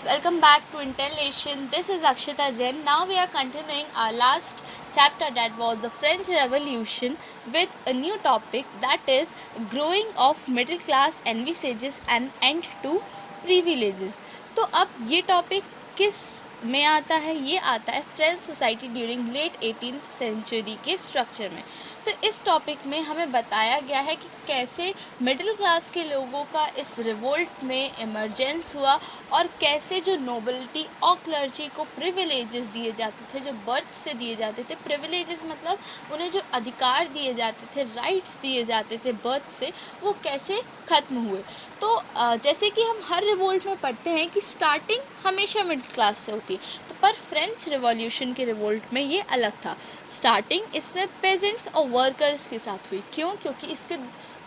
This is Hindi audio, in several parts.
welcome back to Intel Nation. This is Akshita Jain. Now we are continuing our last chapter, that was the French Revolution, with a new topic, that is growing of middle class envisages an end to privileges. तो अब ये टॉपिक किस में आता है? ये आता है French society during late 18th century के स्ट्रक्चर में. तो इस टॉपिक में हमें बताया गया है कि कैसे मिडिल क्लास के लोगों का इस रिवोल्ट में इमरजेंस हुआ और कैसे जो नोबिलिटी और क्लर्जी को प्रिविलेजेस दिए जाते थे, जो बर्थ से दिए जाते थे. प्रिविलेजेस मतलब उन्हें जो अधिकार दिए जाते थे, राइट्स दिए जाते थे बर्थ से, वो कैसे ख़त्म हुए. तो जैसे कि हम हर रिवोल्ट में पढ़ते हैं कि स्टार्टिंग हमेशा मिडिल क्लास से होती है, तो पर फ्रेंच रिवॉल्यूशन के रिवोल्ट में ये अलग था. स्टार्टिंग इसमें पेजेंट्स और वर्कर्स के साथ हुई. क्यों? क्योंकि इसके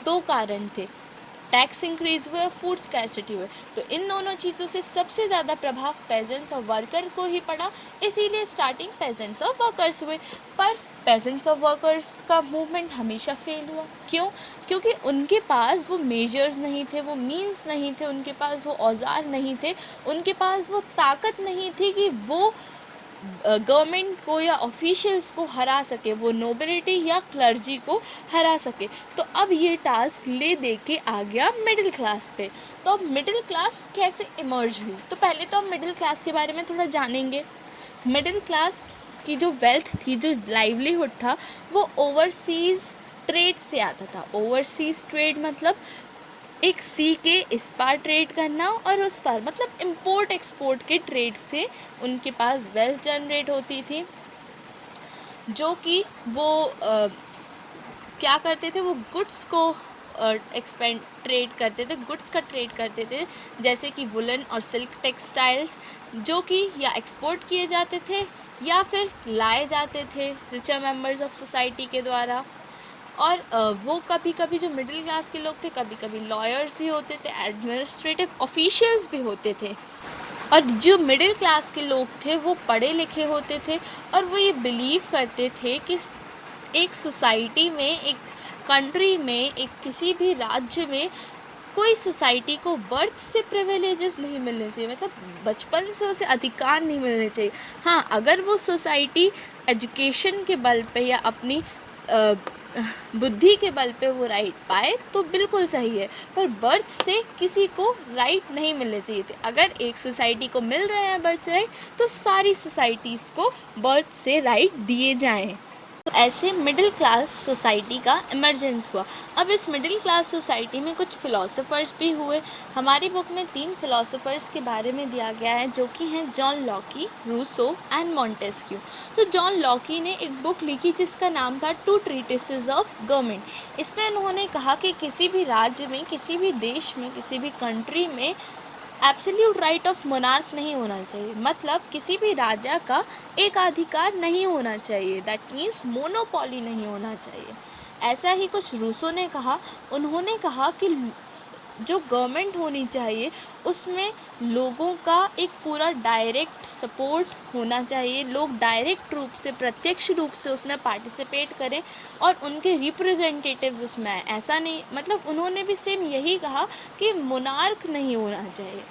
दो कारण थे. टैक्स इंक्रीज हुए, फूड स्कैरसिटी हुए. तो इन दोनों चीज़ों से सबसे ज़्यादा प्रभाव पेजेंट्स और वर्कर को ही पड़ा, इसीलिए स्टार्टिंग पेजेंट्स और वर्कर्स हुए. पर पेजेंट्स और वर्कर्स का मूवमेंट हमेशा फेल हुआ. क्यों? क्योंकि उनके पास वो मेजर्स नहीं थे, वो मीन्स नहीं थे, उनके पास वो औजार नहीं थे, उनके पास वो ताकत नहीं थी कि वो गवर्नमेंट को या ऑफिशियल्स को हरा सके, वो नोबिलिटी या क्लर्जी को हरा सके. तो अब ये टास्क ले दे के आ गया मिडिल क्लास पे. तो अब मिडिल क्लास कैसे इमर्ज हुई? तो पहले तो हम मिडिल क्लास के बारे में थोड़ा जानेंगे. मिडिल क्लास की जो वेल्थ थी, जो लाइवलीहुड था, वो ओवरसीज़ ट्रेड से आता था. ओवरसीज़ ट्रेड मतलब एक सी के इस पार ट्रेड करना और उस पार, मतलब इंपोर्ट एक्सपोर्ट के ट्रेड से उनके पास वेल्थ जनरेट होती थी, जो कि वो क्या करते थे, वो गुड्स को एक्सपेंड ट्रेड करते थे, गुड्स का ट्रेड करते थे, जैसे कि वुलन और सिल्क टेक्सटाइल्स, जो कि या एक्सपोर्ट किए जाते थे या फिर लाए जाते थे रिचर मेंबर्स ऑफ सोसाइटी के द्वारा. और वो कभी कभी जो मिडिल क्लास के लोग थे, कभी कभी लॉयर्स भी होते थे, एडमिनिस्ट्रेटिव ऑफिशियल्स भी होते थे. और जो मिडिल क्लास के लोग थे वो पढ़े लिखे होते थे और वो ये बिलीव करते थे कि एक सोसाइटी में, एक कंट्री में, एक किसी भी राज्य में कोई सोसाइटी को बर्थ से प्रिविलेजेस नहीं मिलने चाहिए, मतलब बचपन से उसे अधिकार नहीं मिलने चाहिए. हाँ, अगर वो सोसाइटी एजुकेशन के बल पे या अपनी बुद्धि के बल पे वो राइट पाए तो बिल्कुल सही है, पर बर्थ से किसी को राइट नहीं मिलने चाहिए थे. अगर एक सोसाइटी को मिल रहे हैं बर्थ से राइट, तो सारी सोसाइटीज़ को बर्थ से राइट दिए जाएं. तो ऐसे मिडिल क्लास सोसाइटी का इमरजेंस हुआ. अब इस मिडिल क्लास सोसाइटी में कुछ फ़िलासफ़र्स भी हुए. हमारी बुक में 3 फ़िलासफ़र्स के बारे में दिया गया है, जो कि हैं John Locke, Rousseau and Montesquieu. तो जॉन लॉकी ने एक बुक लिखी जिसका नाम था टू ट्रीटिसेस ऑफ गवर्नमेंट. इसमें उन्होंने कहा कि किसी भी राज्य में, किसी भी देश में, किसी भी कंट्री में एब्सोल्यूट राइट ऑफ मोनार्क नहीं होना चाहिए, मतलब किसी भी राजा का एकाधिकार नहीं होना चाहिए. दैट मीन्स मोनोपोली नहीं होना चाहिए. ऐसा ही कुछ रूसो ने कहा. उन्होंने कहा कि जो गवर्नमेंट होनी चाहिए उसमें लोगों का एक पूरा डायरेक्ट सपोर्ट होना चाहिए, लोग डायरेक्ट रूप से, प्रत्यक्ष रूप से उसमें पार्टिसिपेट करें और उनके रिप्रेजेंटेटिव्स उसमें आए. ऐसा नहीं, मतलब उन्होंने भी सेम यही कहा कि मोनार्क नहीं होना चाहिए.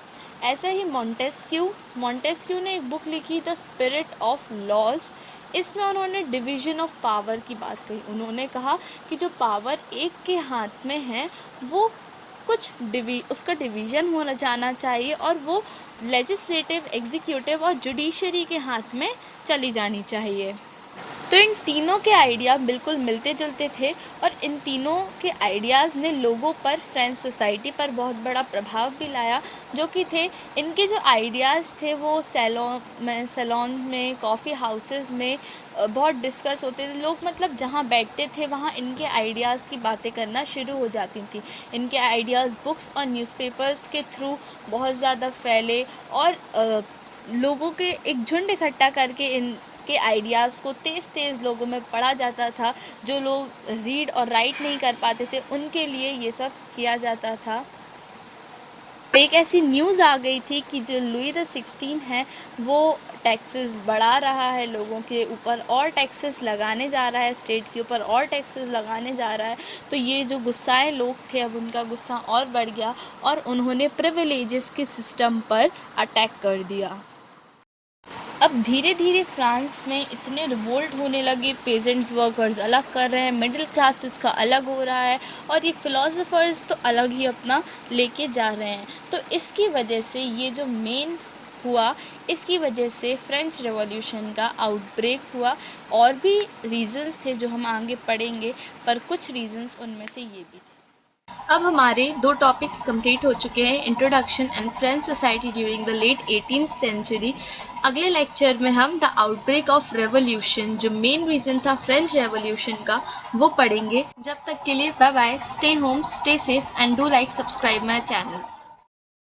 ऐसा ही मॉन्टेस्क्यू ने एक बुक लिखी द स्पिरिट ऑफ लॉज. इसमें उन्होंने डिवीज़न ऑफ पावर की बात कही. उन्होंने कहा कि जो पावर एक के हाथ में है वो कुछ उसका डिवीज़न होना जाना चाहिए और वो लेजिस्लेटिव, एग्जीक्यूटिव और जुडिशरी के हाथ में चली जानी चाहिए. तो इन तीनों के आइडिया बिल्कुल मिलते जुलते थे और इन तीनों के आइडियाज़ ने लोगों पर, फ्रेंच सोसाइटी पर बहुत बड़ा प्रभाव भी लाया. जो कि थे, इनके जो आइडियाज़ थे वो सैलॉन में, कॉफ़ी हाउसेस में बहुत डिस्कस होते थे. लोग मतलब जहाँ बैठते थे वहाँ इनके आइडियाज़ की बातें करना शुरू हो जाती थी. इनके आइडियाज़ बुक्स और न्यूज़पेपर्स के थ्रू बहुत ज़्यादा फैले और लोगों के एक झुंड इकट्ठा करके इन के आइडियाज़ को तेज़ लोगों में पढ़ा जाता था. जो लोग रीड और राइट नहीं कर पाते थे उनके लिए ये सब किया जाता था. एक ऐसी न्यूज़ आ गई थी कि जो लुई द 16 है वो टैक्सेस बढ़ा रहा है, लोगों के ऊपर और टैक्सेस लगाने जा रहा है, स्टेट के ऊपर और टैक्सेस लगाने जा रहा है। तो ये जो गुस्साए लोग थे, अब उनका गुस्सा और बढ़ गया और उन्होंने प्रिविलेजेस के सिस्टम पर अटैक कर दिया। अब धीरे धीरे फ्रांस में इतने रिवोल्ट होने लगे, पेजेंट्स वर्कर्स अलग कर रहे हैं, मिडिल क्लासेस का अलग हो रहा है और ये फ़िलोसोफर्स तो अलग ही अपना लेके जा रहे हैं। तो इसकी वजह से ये जो मेन हुआ, इसकी वजह से फ्रेंच रेवोल्यूशन का आउटब्रेक हुआ। और भी रीज़न्स थे जो हम आगे पढ़ेंगे, पर कुछ रीज़न्स उनमें से ये भी थे। अब हमारे 2 टॉपिक्स कंप्लीट हो चुके हैं, introduction and French society during the late 18th century. अगले लेक्चर में हम द आउटब्रेक ऑफ रेवोल्यूशन, जो मेन रीज़न था फ्रेंच रेवोल्यूशन का, वो पढ़ेंगे। जब तक के लिए bye bye, stay home, stay safe and do like subscribe my channel.